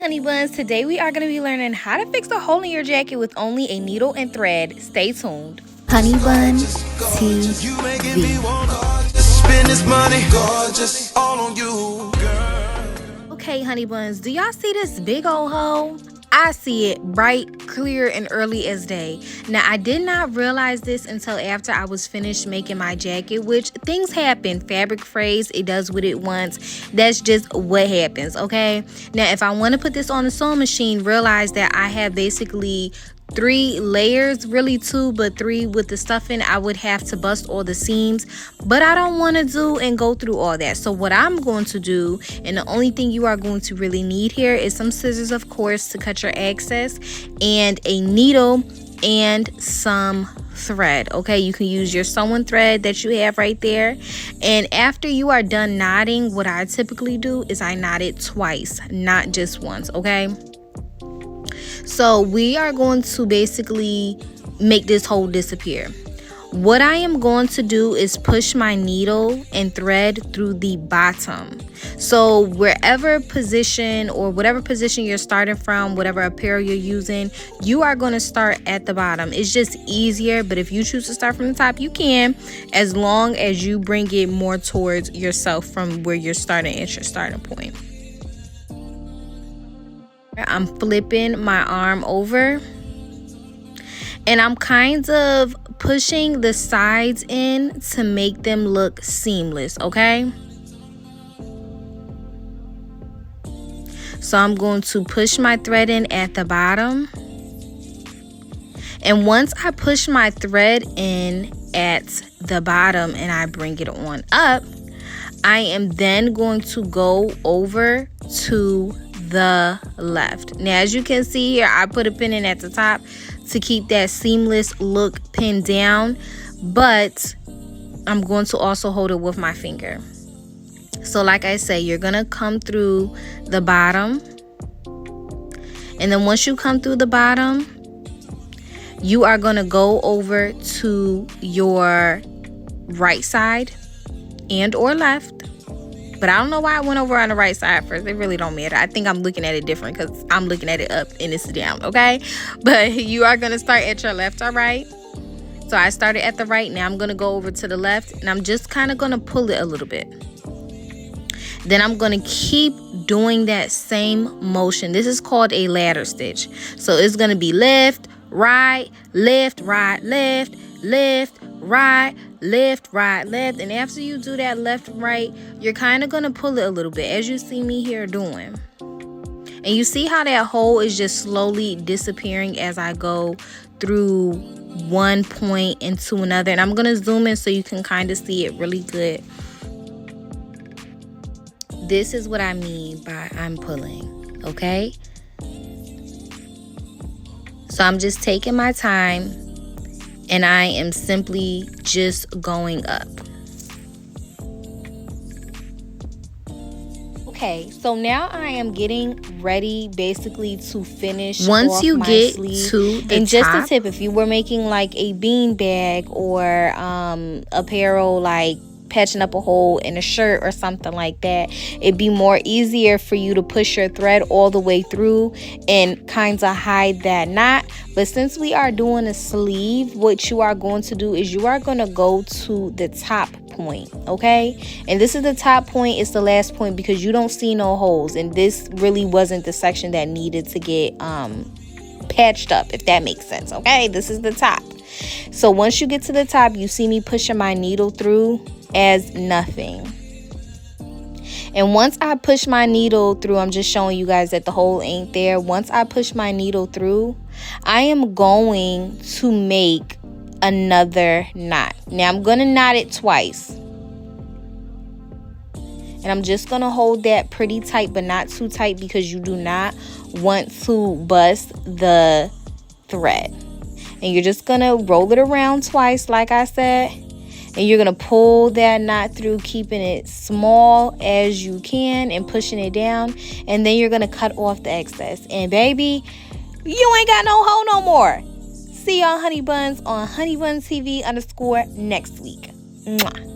Honey Buns, today we are going to be learning how to fix a hole in your jacket with only a needle and thread. Stay tuned. HoneyBuntv. Okay, Honey Buns, do y'all see this big old hole? I see it bright, clear, and early as day. Now, I did not realize this until after I was finished making my jacket, which things happen. Fabric frays, it does what it wants. That's just what happens, okay? Now, if I want to put this on the sewing machine, realize that I have basically 3 layers, really 2, but 3 with the stuffing. I would have to bust all the seams, but I don't want to do and go through all that. So what I'm going to do, and the only thing you are going to really need here is some scissors, of course, to cut your excess, and a needle and some thread. Okay, you can use your sewing thread that you have right there. And after you are done knotting, what I typically do is I knot it twice, not just once. Okay, so we are going to basically make this hole disappear. What I am going to do is push my needle and thread through the bottom. So wherever position or whatever position you're starting from, whatever apparel you're using, you are going to start at the bottom. It's just easier, but if you choose to start from the top, you can, as long as you bring it more towards yourself from where you're starting at your starting point. I'm flipping my arm over and I'm kind of pushing the sides in to make them look seamless, okay? So I'm going to push my thread in at the bottom. And once I push my thread in at the bottom and I bring it on up, I am then going to go over to the left. Now, as you can see here, I put a pin in at the top to keep that seamless look pinned down, but I'm going to also hold it with my finger. So like I say, you're gonna come through the bottom, and then once you come through the bottom, you are gonna go over to your right side and or left. But I don't know why I went over on the right side first. It really don't matter. I think I'm looking at it different because I'm looking at it up and it's down, okay? But you are going to start at your left or right. So I started at the right. Now I'm going to go over to the left. And I'm just kind of going to pull it a little bit. Then I'm going to keep doing that same motion. This is called a ladder stitch. So it's going to be left, right, left, right, left, left, right, left, right, left. And after you do that left, right, you're kind of going to pull it a little bit, as you see me here doing. And you see how that hole is just slowly disappearing as I go through one point into another. And I'm going to zoom in so you can kind of see it really good. This is what I mean by I'm pulling, okay? So I'm just taking my time and I am simply just going up. Okay, so now I am getting ready basically to finish Once you get sleeve. to the and just top, a tip, if you were making like a bean bag or apparel, like patching up a hole in a shirt or something like that, it'd be more easier for you to push your thread all the way through and kind of hide that knot. But since we are doing a sleeve, what you are going to do is you are going to go to the top point, okay? And this is the top point, it's the last point because you don't see no holes, and this really wasn't the section that needed to get patched up, if that makes sense, okay? This is the top. So once you get to the top, you see me pushing my needle through as nothing. And once I push my needle through, I'm just showing you guys that the hole ain't there. Once I push my needle through, I am going to make another knot. Now I'm going to knot it twice. And I'm just going to hold that pretty tight, but not too tight because you do not want to bust the thread. And you're just going to roll it around twice, like I said. And you're going to pull that knot through, keeping it small as you can and pushing it down. And then you're going to cut off the excess. And baby, you ain't got no hole no more. See y'all Honey Buns on HoneyBuntv _ next week. Mwah.